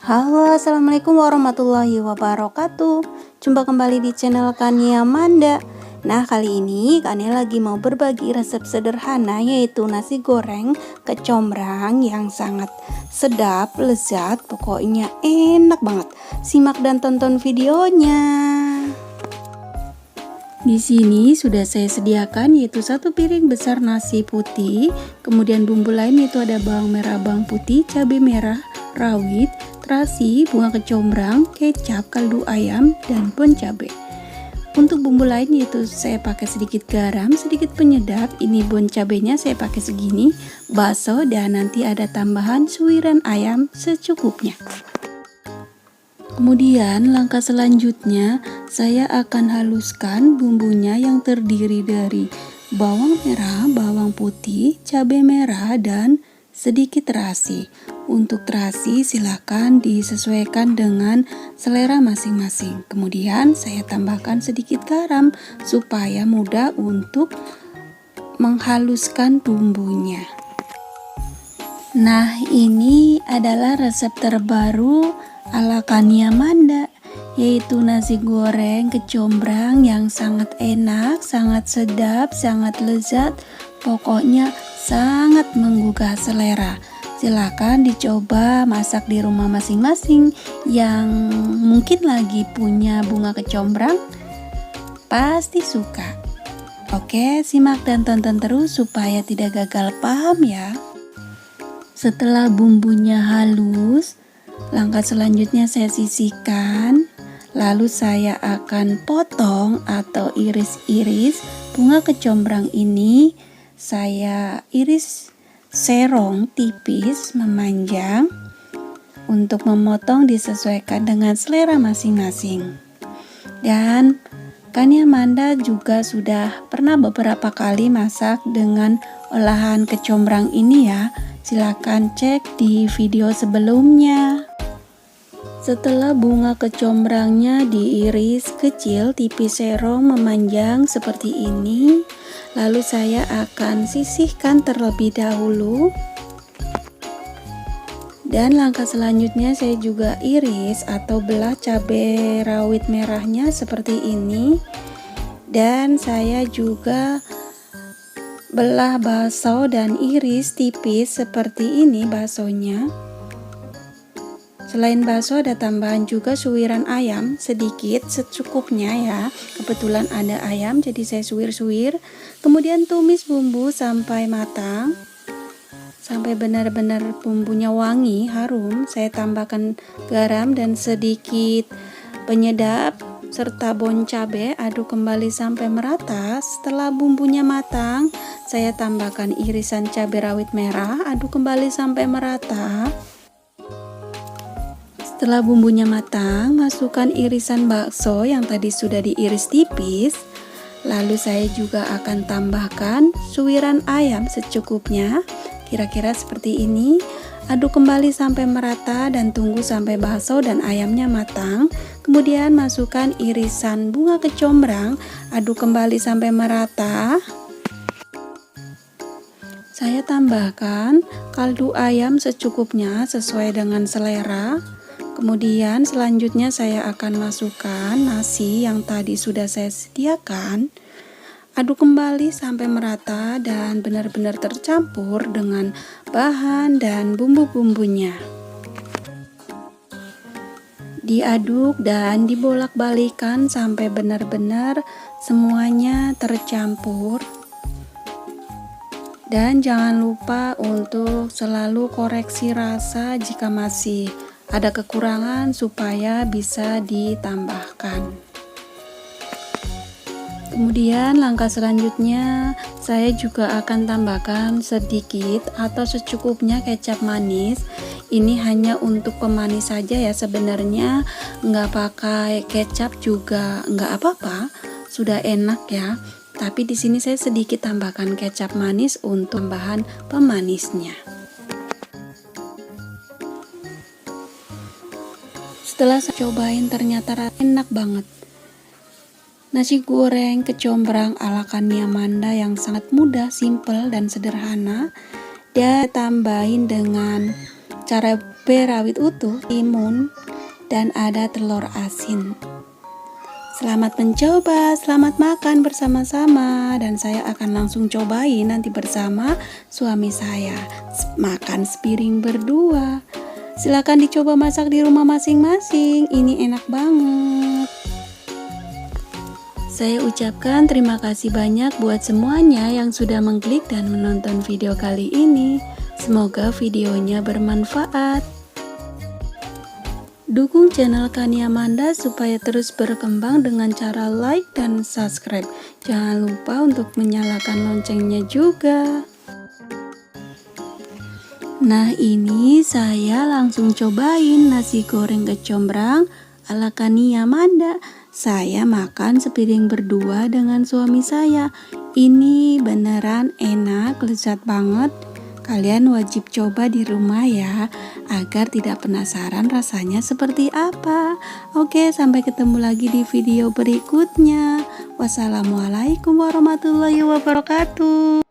Halo, assalamualaikum warahmatullahi wabarakatuh. Jumpa kembali di channel Kania Manda. Nah, kali ini Kania lagi mau berbagi resep sederhana, yaitu nasi goreng kecombrang yang sangat sedap, lezat, pokoknya enak banget. Simak dan tonton videonya. Di sini sudah saya sediakan yaitu 1 piring besar nasi putih, kemudian bumbu lain yaitu ada bawang merah, bawang putih, cabai merah, rawit, terasi, bunga kecombrang, kecap, kaldu ayam, dan bon cabai. Untuk bumbu lain yaitu saya pakai sedikit garam, sedikit penyedap, ini bon cabainya saya pakai segini, bakso, dan nanti ada tambahan suiran ayam secukupnya. Kemudian langkah selanjutnya saya akan haluskan bumbunya yang terdiri dari bawang merah, bawang putih, cabai merah, dan sedikit terasi. Untuk terasi silahkan disesuaikan dengan selera masing-masing. Kemudian saya tambahkan sedikit garam supaya mudah untuk menghaluskan bumbunya. Nah, ini adalah resep terbaru ala Kania Manda, yaitu nasi goreng kecombrang yang sangat enak, sangat sedap, sangat lezat, pokoknya sangat menggugah selera. Silakan dicoba masak di rumah masing-masing. Yang mungkin lagi punya bunga kecombrang pasti suka. Oke, simak dan tonton terus supaya tidak gagal paham ya. Setelah bumbunya halus, langkah selanjutnya saya sisihkan, lalu saya akan potong atau iris-iris bunga kecombrang ini. Saya iris serong tipis memanjang. Untuk memotong disesuaikan dengan selera masing-masing. Dan Kania Manda juga sudah pernah beberapa kali masak dengan olahan kecombrang ini ya. Silakan cek di video sebelumnya. Setelah bunga kecombrangnya diiris kecil, tipis serong memanjang seperti ini, lalu saya akan sisihkan terlebih dahulu. Dan langkah selanjutnya saya juga iris atau belah cabai rawit merahnya seperti ini. Dan saya juga belah bakso dan iris tipis seperti ini baksonya. Selain bakso ada tambahan juga suiran ayam sedikit secukupnya ya. Kebetulan ada ayam jadi saya suwir-suwir. Kemudian tumis bumbu sampai matang. Sampai benar-benar bumbunya wangi, harum. Saya tambahkan garam dan sedikit penyedap serta bon cabai, aduk kembali sampai merata. Setelah bumbunya matang, saya tambahkan irisan cabai rawit merah, aduk kembali sampai merata. Setelah bumbunya matang, masukkan irisan bakso yang tadi sudah diiris tipis. Lalu saya juga akan tambahkan suiran ayam secukupnya, kira-kira seperti ini. Aduk kembali sampai merata dan tunggu sampai bakso dan ayamnya matang. Kemudian masukkan irisan bunga kecombrang, aduk kembali sampai merata. Saya tambahkan kaldu ayam secukupnya sesuai dengan selera. Kemudian selanjutnya saya akan masukkan nasi yang tadi sudah saya sediakan. Aduk kembali sampai merata dan benar-benar tercampur dengan bahan dan bumbu-bumbunya. Diaduk dan dibolak-balikan sampai benar-benar semuanya tercampur. Dan jangan lupa untuk selalu koreksi rasa jika masih ada kekurangan supaya bisa ditambahkan. Kemudian langkah selanjutnya saya juga akan tambahkan sedikit atau secukupnya kecap manis. Ini hanya untuk pemanis saja ya, sebenarnya nggak pakai kecap juga nggak apa-apa, sudah enak ya. Tapi di sini saya sedikit tambahkan kecap manis untuk tambahan pemanisnya. Setelah saya cobain ternyata enak banget. Nasi goreng kecombrang ala Kania Manda yang sangat mudah, simple, dan sederhana. Dan tambahin dengan cara cabai rawit utuh, timun, dan ada telur asin. Selamat mencoba, selamat makan bersama-sama, dan saya akan langsung cobain nanti bersama suami saya. Makan sepiring berdua. Silakan dicoba masak di rumah masing-masing. Ini enak banget. Saya ucapkan terima kasih banyak buat semuanya yang sudah mengklik dan menonton video kali ini. Semoga videonya bermanfaat. Dukung channel Kania Amanda supaya terus berkembang dengan cara like dan subscribe. Jangan lupa untuk menyalakan loncengnya juga. Nah, ini saya langsung cobain nasi goreng kecombrang ala Kania Amanda. Saya makan sepiring berdua dengan suami saya. Ini beneran enak, lezat banget. Kalian wajib coba di rumah ya, agar tidak penasaran rasanya seperti apa. Oke, sampai ketemu lagi di video berikutnya. Wassalamualaikum warahmatullahi wabarakatuh.